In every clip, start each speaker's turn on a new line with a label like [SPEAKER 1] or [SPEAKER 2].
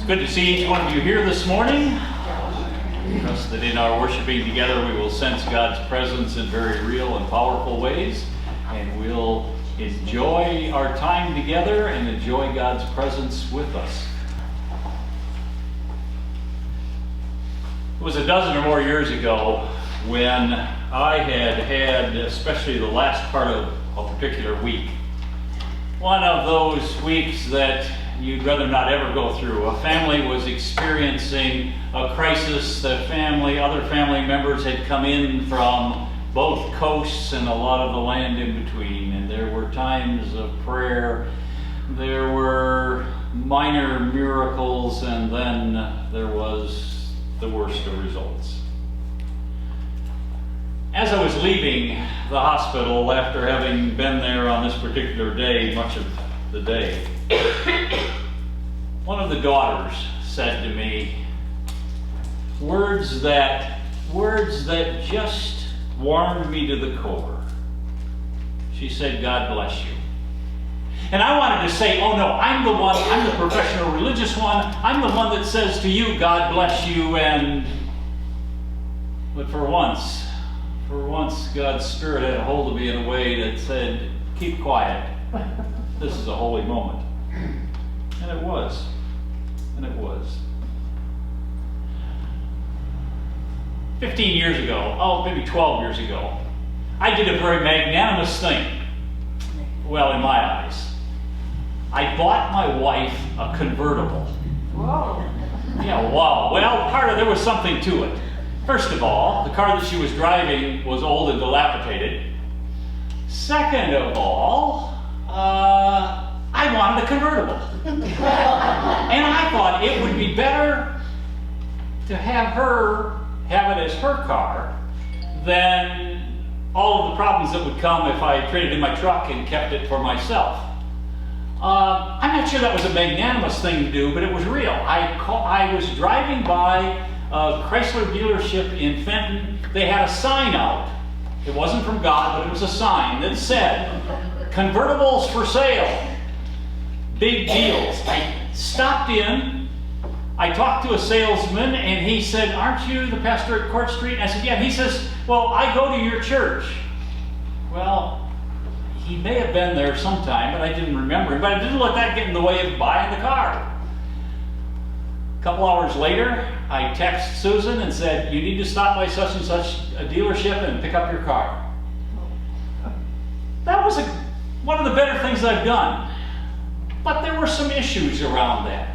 [SPEAKER 1] It's good to see each one of you here this morning. I trust that in our worshiping together we will sense God's presence in very real and powerful ways, and we'll enjoy our time together and enjoy God's presence with us. It was a dozen or more years ago when I had, especially the last part of a particular week, one of those weeks that you'd rather not ever go through. A family was experiencing a crisis. Other family members had come in from both coasts and a lot of the land in between. And there were times of prayer. There were minor miracles, and then there was the worst of results. As I was leaving the hospital after having been there on this particular day, much of the day, one of the daughters said to me words that just warmed me to the core. She said, "God bless you." And I wanted to say, oh no, I'm the professional religious one. I'm the one that says to you, "God bless you." But for once, God's Spirit had a hold of me in a way that said, "Keep quiet. This is a holy moment." And it was. 15 years ago, maybe 12 years ago, I did a very magnanimous thing. Well, in my eyes. I bought my wife a convertible.
[SPEAKER 2] Whoa.
[SPEAKER 1] Yeah, wow. Well, there was something to it. First of all, the car that she was driving was old and dilapidated. Second of all, I wanted a convertible. And I thought it would be better to have it as her car than all of the problems that would come if I traded in my truck and kept it for myself. I'm not sure that was a magnanimous thing to do, but it was real. I was driving by a Chrysler dealership in Fenton. They had a sign out. It wasn't from God, but it was a sign that said, "Convertibles for sale. Big deals." I stopped in. I talked to a salesman, and he said, "Aren't you the pastor at Court Street?" And I said, "Yeah." He says, "Well, I go to your church." Well, he may have been there sometime, but I didn't remember him. But I didn't let that get in the way of buying the car. A couple hours later, I texted Susan and said, "You need to stop by such and such a dealership and pick up your car." That was one of the better things I've done. But there were some issues around that.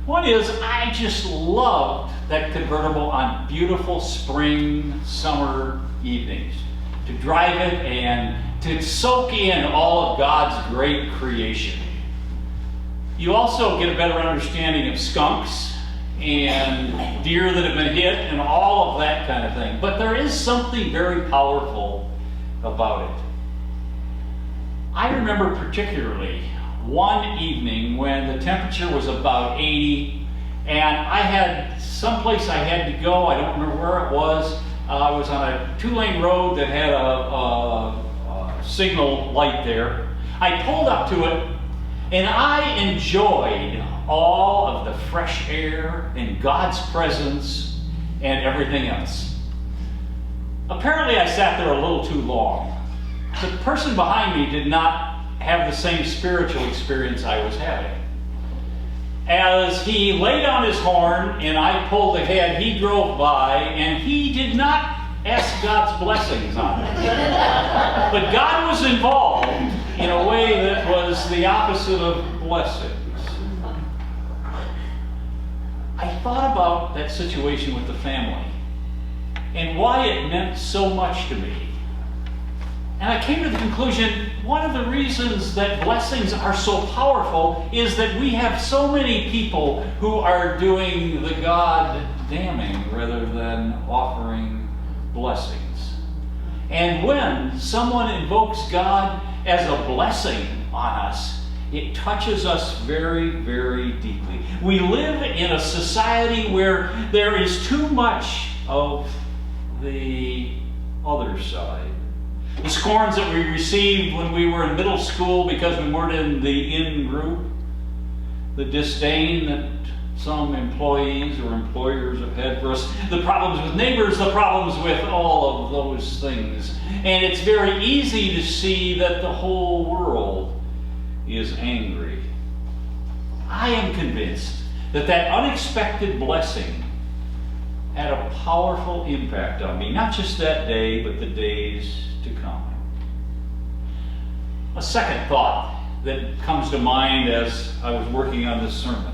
[SPEAKER 1] One is, I just loved that convertible on beautiful spring, summer evenings. To drive it and to soak in all of God's great creation. You also get a better understanding of skunks and deer that have been hit and all of that kind of thing. But there is something very powerful about it. I remember particularly one evening when the temperature was about 80 and I had someplace I had to go. I don't remember where it was. I was on a 2-lane road that had a signal light there. I pulled up to it and I enjoyed all of the fresh air and God's presence and everything else. Apparently I sat there a little too long. The person behind me did not have the same spiritual experience I was having. As he laid on his horn and I pulled ahead, he drove by and he did not ask God's blessings on it. But God was involved in a way that was the opposite of blessings. I thought about that situation with the family and why it meant so much to me. And I came to the conclusion, one of the reasons that blessings are so powerful is that we have so many people who are doing the God damning rather than offering blessings. And when someone invokes God as a blessing on us, it touches us very, very deeply. We live in a society where there is too much of the other side. The scorns that we received when we were in middle school because we weren't in the in group. the disdain that some employees or employers have had for us, the problems with neighbors, the problems with all of those things. And it's very easy to see that the whole world is angry. I am convinced that that unexpected blessing had a powerful impact on me, not just that day, but the days to come. A second thought that comes to mind as I was working on this sermon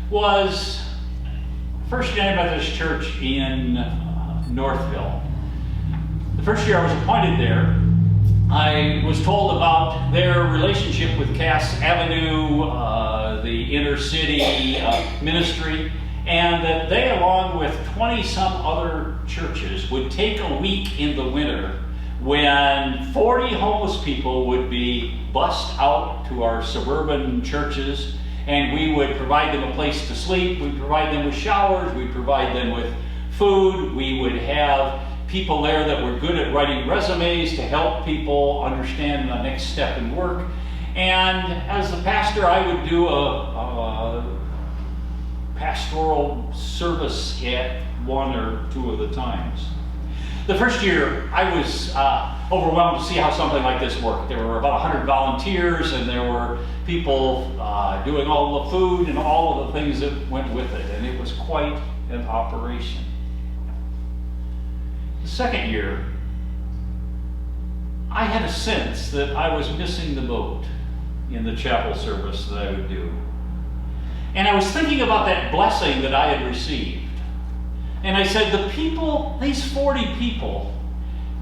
[SPEAKER 1] was First United Methodist Church in Northville. The first year I was appointed there, I was told about their relationship with Cass Avenue, the inner city ministry, and that they, along with 20-some other churches, would take a week in the winter when 40 homeless people would be bussed out to our suburban churches, and we would provide them a place to sleep, we'd provide them with showers, we'd provide them with food, we would have people there that were good at writing resumes to help people understand the next step in work. And as the pastor, I would do a pastoral service at one or two of the times. The first year, I was overwhelmed to see how something like this worked. There were about 100 volunteers, and there were people doing all the food and all of the things that went with it, and it was quite an operation. The second year, I had a sense that I was missing the boat in the chapel service that I would do. And I was thinking about that blessing that I had received. And I said, the people, these 40 people,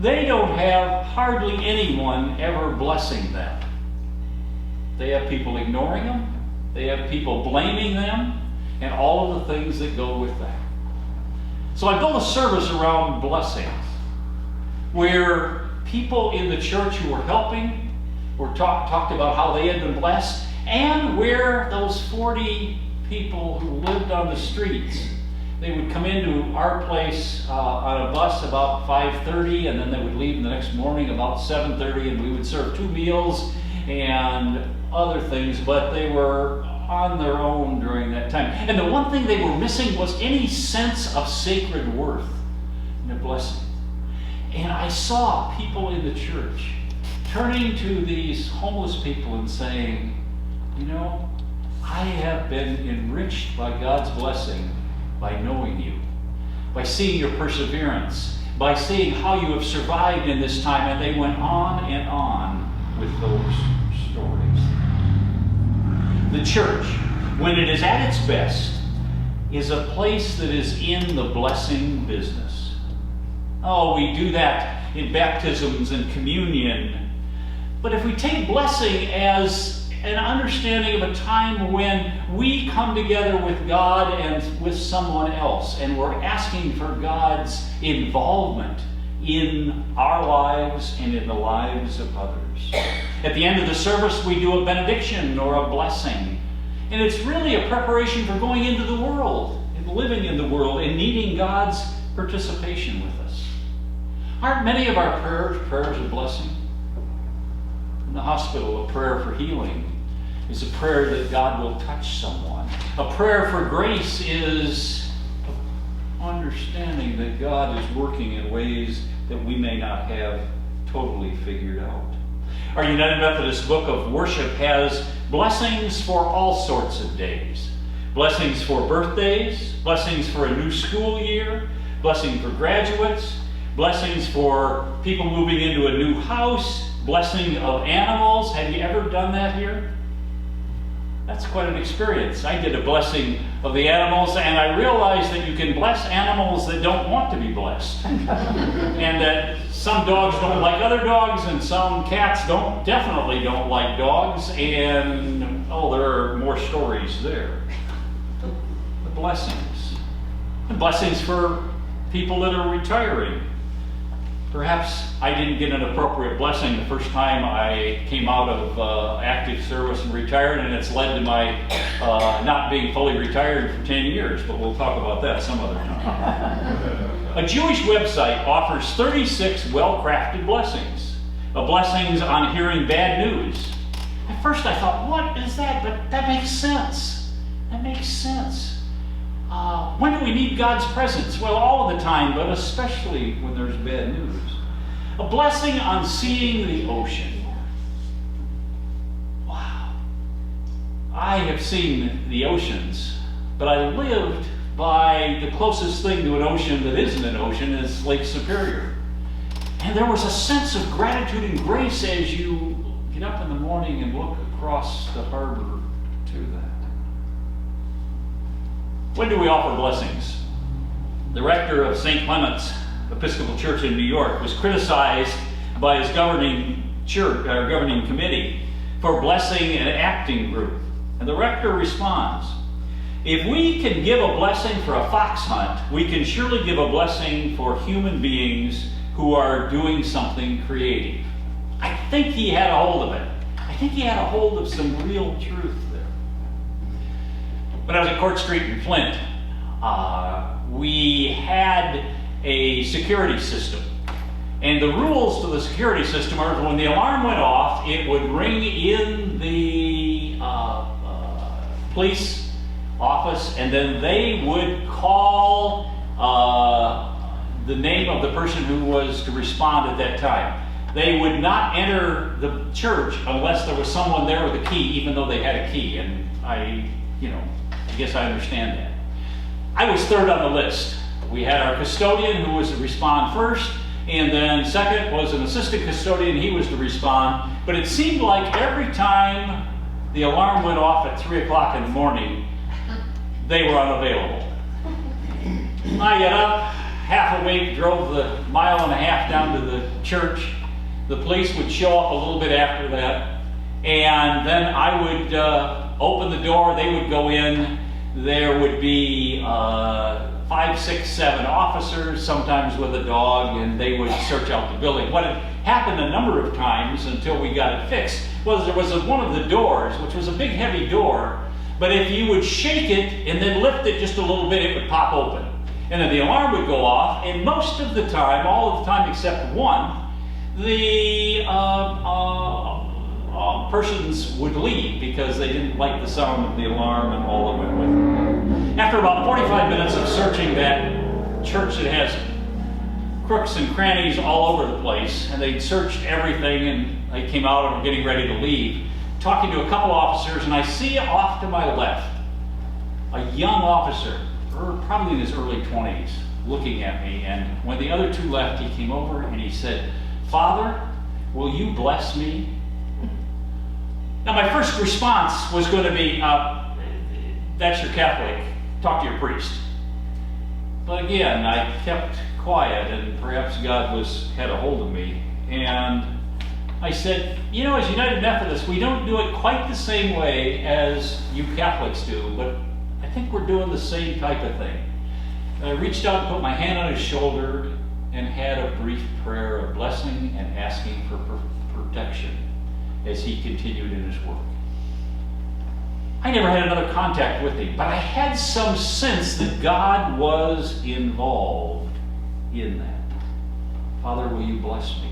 [SPEAKER 1] they don't have hardly anyone ever blessing them. They have people ignoring them, they have people blaming them, and all of the things that go with that. So I built a service around blessings, where people in the church who were helping were talked about how they had been blessed, and where those 40 people who lived on the streets, they would come into our place on a bus about 5:30, and then they would leave the next morning about 7:30, and we would serve 2 meals and other things, but they were on their own during that time. And the one thing they were missing was any sense of sacred worth and a blessing. And I saw people in the church turning to these homeless people and saying, you know, I have been enriched by God's blessing by knowing you, by seeing your perseverance, by seeing how you have survived in this time. And they went on and on with those stories. The church, when it is at its best, is a place that is in the blessing business. Oh, we do that in baptisms and communion. But if we take blessing as an understanding of a time when we come together with God and with someone else, and we're asking for God's involvement in our lives and in the lives of others. At the end of the service, we do a benediction or a blessing. And it's really a preparation for going into the world and living in the world and needing God's participation with us. Aren't many of our prayers of blessing? In the hospital, a prayer for healing is a prayer that God will touch someone. A prayer for grace is understanding that God is working in ways that we may not have totally figured out. Our United Methodist Book of Worship has blessings for all sorts of days. Blessings for birthdays, blessings for a new school year, blessing for graduates, blessings for people moving into a new house, blessing of animals. Have you ever done that here? That's quite an experience. I did a blessing of the animals, and I realized that you can bless animals that don't want to be blessed. And that some dogs don't like other dogs, and some cats definitely don't like dogs, and there are more stories there. The blessings. The blessings for people that are retiring. Perhaps I didn't get an appropriate blessing the first time I came out of active service and retired, and it's led to my not being fully retired for 10 years, but we'll talk about that some other time. A Jewish website offers 36 well-crafted blessings. Blessings on hearing bad news, At first I thought, what is that? But that makes sense. That makes sense. When do we need God's presence? Well, all of the time, but especially when there's bad news. A blessing on seeing the ocean. Wow. I have seen the oceans, but I lived by the closest thing to an ocean that isn't an ocean is Lake Superior. And there was a sense of gratitude and grace as you get up in the morning and look across the harbor to that. When do we offer blessings? The rector of St. Clement's Episcopal Church in New York was criticized by his governing committee for blessing an acting group. And the rector responds, if we can give a blessing for a fox hunt, we can surely give a blessing for human beings who are doing something creative. I think he had a hold of it. I think he had a hold of some real truth there. When I was at Court Street in Flint, we had a security system. And the rules to the security system are when the alarm went off, it would ring in the police office, and then they would call the name of the person who was to respond at that time. They would not enter the church unless there was someone there with a key, even though they had a key. And I guess I understand that. I was third on the list. We had our custodian who was to respond first, and then second was an assistant custodian, he was to respond. But it seemed like every time the alarm went off at 3 o'clock in the morning, they were unavailable. I got up, half awake, drove the mile and a half down to the church. The police would show up a little bit after that, and then I would open the door, they would go in. There would be 5, 6, 7 officers, sometimes with a dog, and they would search out the building. What had happened a number of times until we got it fixed was there was one of the doors, which was a big heavy door, but if you would shake it and then lift it just a little bit, it would pop open. And then the alarm would go off, and most of the time, all of the time except one, the persons would leave because they didn't like the sound of the alarm and all that went with it. After about 45 minutes of searching that church that has crooks and crannies all over the place, and they'd searched everything, and they came out and were getting ready to leave, talking to a couple officers, and I see off to my left a young officer, probably in his early 20s, looking at me, and when the other two left, he came over and he said, "Father, will you bless me?" Now my first response was going to be, that's your Catholic, talk to your priest. But again, I kept quiet, and perhaps God had a hold of me, and I said, as United Methodists, we don't do it quite the same way as you Catholics do, but I think we're doing the same type of thing. And I reached out and put my hand on his shoulder and had a brief prayer of blessing and asking for protection as he continued in his work. I never had another contact with him, but I had some sense that God was involved in that. Father, will you bless me?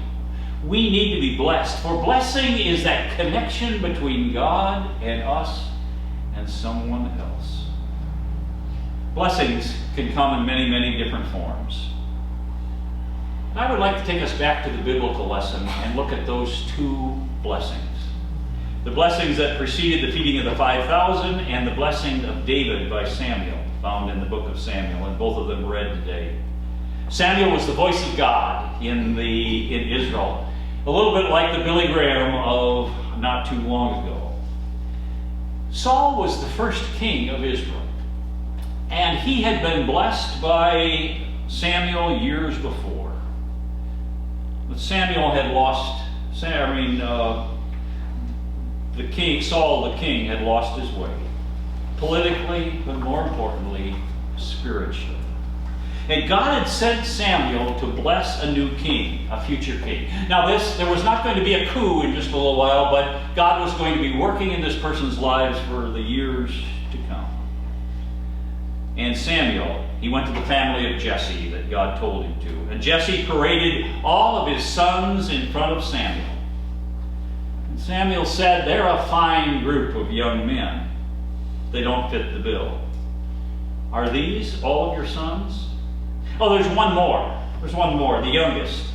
[SPEAKER 1] We need to be blessed, for blessing is that connection between God and us and someone else. Blessings can come in many, many different forms. I would like to take us back to the biblical lesson and look at those two blessings. The blessings that preceded the feeding of the 5,000 and the blessing of David by Samuel, found in the book of Samuel, and both of them read today. Samuel was the voice of God in Israel, a little bit like the Billy Graham of not too long ago. Saul was the first king of Israel, and he had been blessed by Samuel years before. But Samuel had the king, Saul the king, had lost his way, politically, but more importantly, spiritually. And God had sent Samuel to bless a new king, a future king. Now there was not going to be a coup in just a little while, but God was going to be working in this person's lives for the years to come. And Samuel, he went to the family of Jesse that God told him to. And Jesse paraded all of his sons in front of Samuel. And Samuel said, they're a fine group of young men. They don't fit the bill. Are these all of your sons? Oh, there's one more. There's one more, the youngest.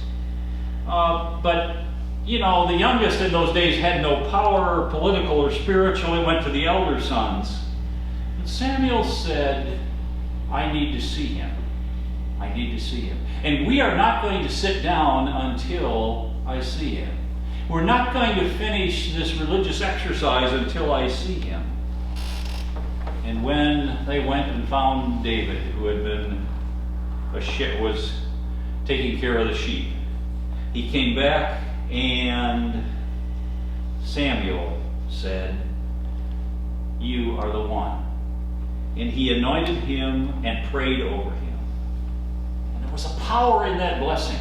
[SPEAKER 1] But, you know, the youngest in those days had no power, political or spiritual. It went to the elder sons. And Samuel said, I need to see him. I need to see him. And we are not going to sit down until I see him. We're not going to finish this religious exercise until I see him. And when they went and found David, who had been was taking care of the sheep, he came back, and Samuel said, you are the one. And he anointed him and prayed over him. And there was a power in that blessing.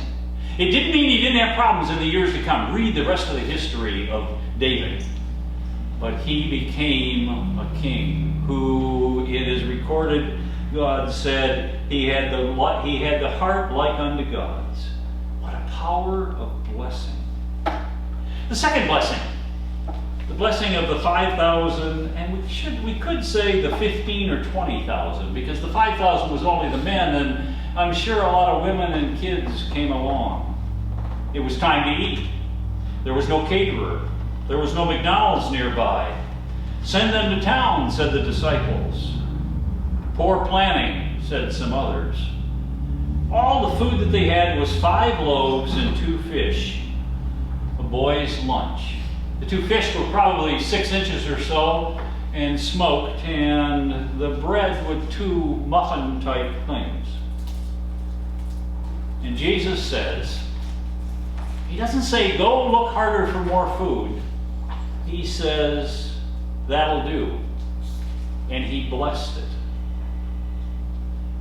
[SPEAKER 1] It didn't mean he didn't have problems in the years to come. Read the rest of the history of David. But he became a king who, it is recorded, God said he had the heart like unto God's. What a power of blessing. The second blessing, the blessing of the 5,000, and we could say the 15 or 20,000, because the 5,000 was only the men, and I'm sure a lot of women and kids came along. It was time to eat. There was no caterer. There was no McDonald's nearby. Send them to town, said the disciples. Poor planning, said some others. All the food that they had was 5 loaves and 2 fish, a boy's lunch. The 2 fish were probably 6 inches or so and smoked, and the bread with 2 muffin-type things. And Jesus says, he doesn't say, go look harder for more food. He says, that'll do. And he blessed it.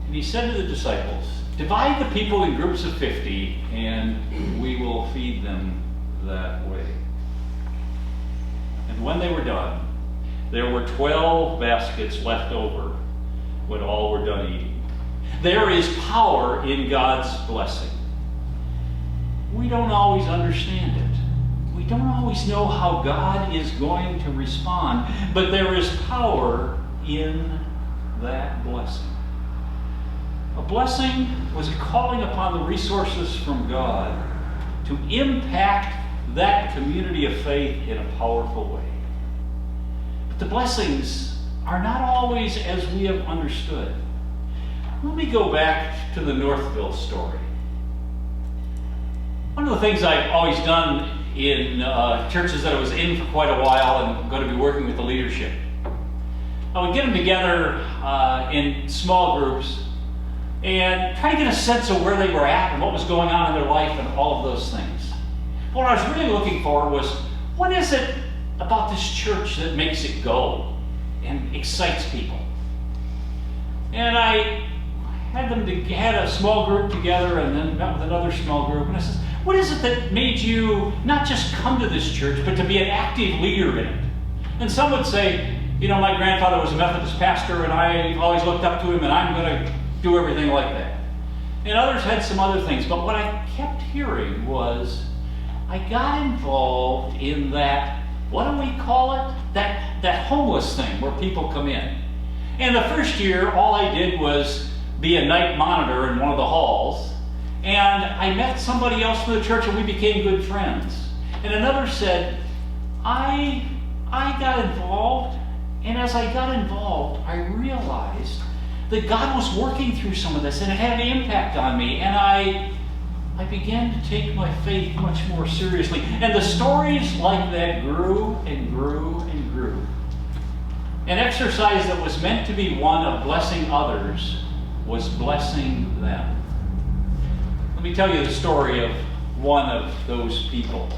[SPEAKER 1] And he said to the disciples, divide the people in groups of 50, and we will feed them that way. And when they were done, there were 12 baskets left over when all were done eating. There is power in God's blessing. We don't always understand it. We don't always know how God is going to respond, but there is power in that blessing. A blessing was a calling upon the resources from God to impact that community of faith in a powerful way. But the blessings are not always as we have understood. Let me go back to the Northville story. One of the things I've always done in churches that I was in for quite a while, and I'm going to be working with the leadership, I would get them together in small groups and try to get a sense of where they were at and what was going on in their life and all of those things. What I was really looking for was, what is it about this church that makes it go and excites people? And I had a small group together and then met with another small group, and I said, what is it that made you not just come to this church, but to be an active leader in it? And some would say, you know, my grandfather was a Methodist pastor and I always looked up to him and I'm going to do everything like that. And others had some other things, but what I kept hearing was, I got involved in that, what do we call it? That homeless thing where people come in. And the first year, all I did was be a night monitor in one of the halls. And I met somebody else from the church and we became good friends. And another said, I got involved, and as I got involved, I realized that God was working through some of this and it had an impact on me. And I began to take my faith much more seriously. And the stories like that grew and grew and grew. An exercise that was meant to be one of blessing others was blessing them. Let me tell you the story of one of those people.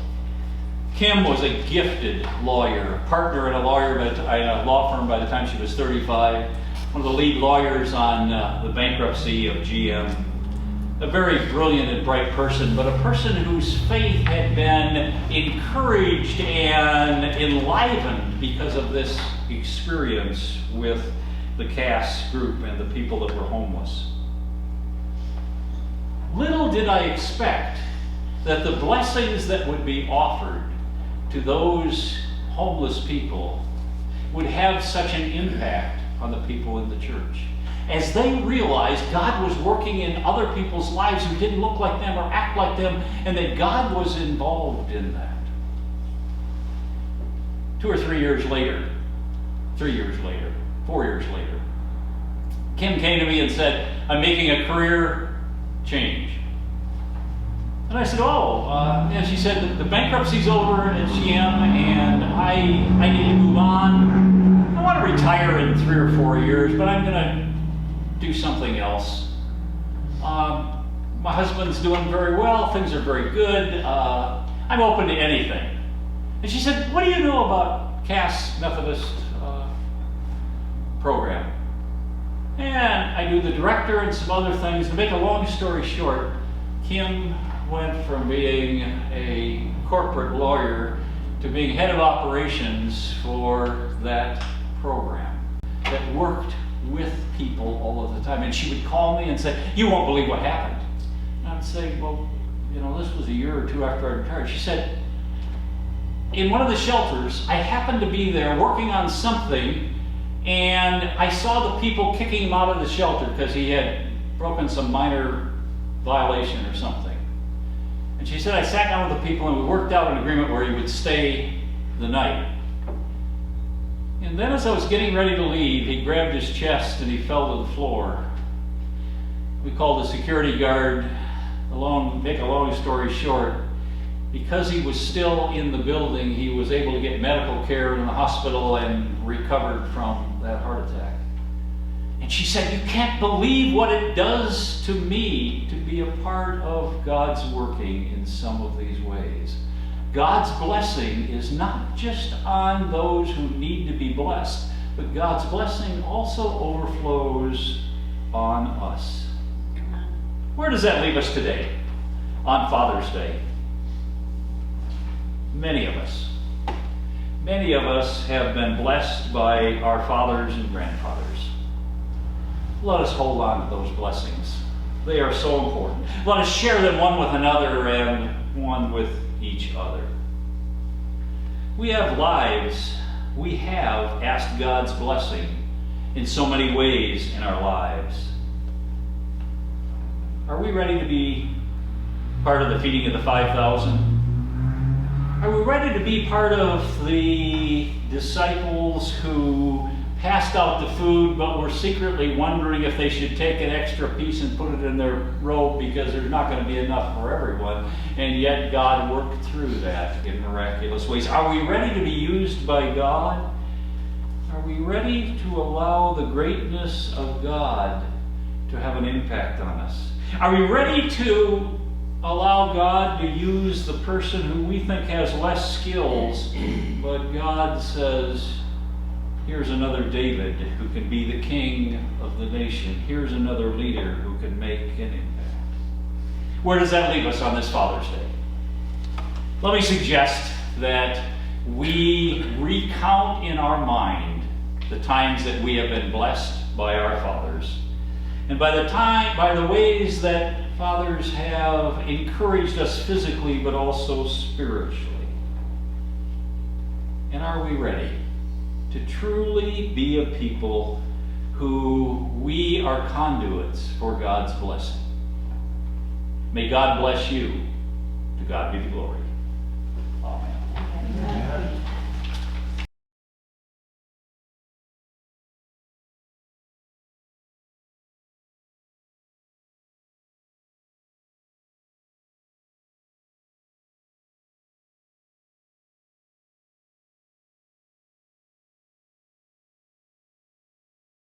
[SPEAKER 1] Kim was a gifted lawyer, a partner in a law firm by the time she was 35, one of the lead lawyers on the bankruptcy of GM. A very brilliant and bright person, but a person whose faith had been encouraged and enlivened because of this experience with the Cass group and the people that were homeless. Little did I expect that the blessings that would be offered to those homeless people would have such an impact on the people in the church. As they realized God was working in other people's lives who didn't look like them or act like them, and that God was involved in that. 2 or 3 years later, 3 years later, 4 years later, Kim came to me and said, I'm making a career change. And I said, and she said, the bankruptcy's over at GM, and I need to move on. I want to retire in 3 or 4 years, but I'm going to do something else. My husband's doing very well. Things are very good. I'm open to anything. And she said, what do you know about Cass Methodist program? And I knew the director and some other things. To make a long story short, Kim went from being a corporate lawyer to being head of operations for that program that worked with people all of the time. And she would call me and say, you won't believe what happened. And I'd say, well, this was a year or two after I retired. She said, in one of the shelters, I happened to be there working on something, and I saw the people kicking him out of the shelter because he had broken some minor violation or something. And she said, I sat down with the people and we worked out an agreement where he would stay the night. And then as I was getting ready to leave, he grabbed his chest and he fell to the floor. We called the security guard. Make a long story short, because he was still in the building, he was able to get medical care in the hospital and recovered from that heart attack. And she said, you can't believe what it does to me to be a part of God's working in some of these ways. God's blessing is not just on those who need to be blessed, but God's blessing also overflows on us. Where does that leave us today, on Father's Day? Many of us have been blessed by our fathers and grandfathers. Let us hold on to those blessings. They are so important. Let us share them one with another and one with each other. We have lives. We have asked God's blessing in so many ways in our lives. Are we ready to be part of the feeding of the 5,000? Are we ready to be part of the disciples who passed out the food but were secretly wondering if they should take an extra piece and put it in their robe because there's not going to be enough for everyone, and yet God worked through that in miraculous ways? Are we ready to be used by God? Are we ready to allow the greatness of God to have an impact on us? Are we ready to allow God to use the person who we think has less skills, but God says, here's another David who can be the king of the nation. Here's another leader who can make an impact. Where does that leave us on this Father's Day? Let me suggest that we recount in our mind the times that we have been blessed by our fathers, and by the ways that fathers have encouraged us physically but also spiritually. And are we ready to truly be a people who we are conduits for God's blessing? May God bless you. To God be the glory.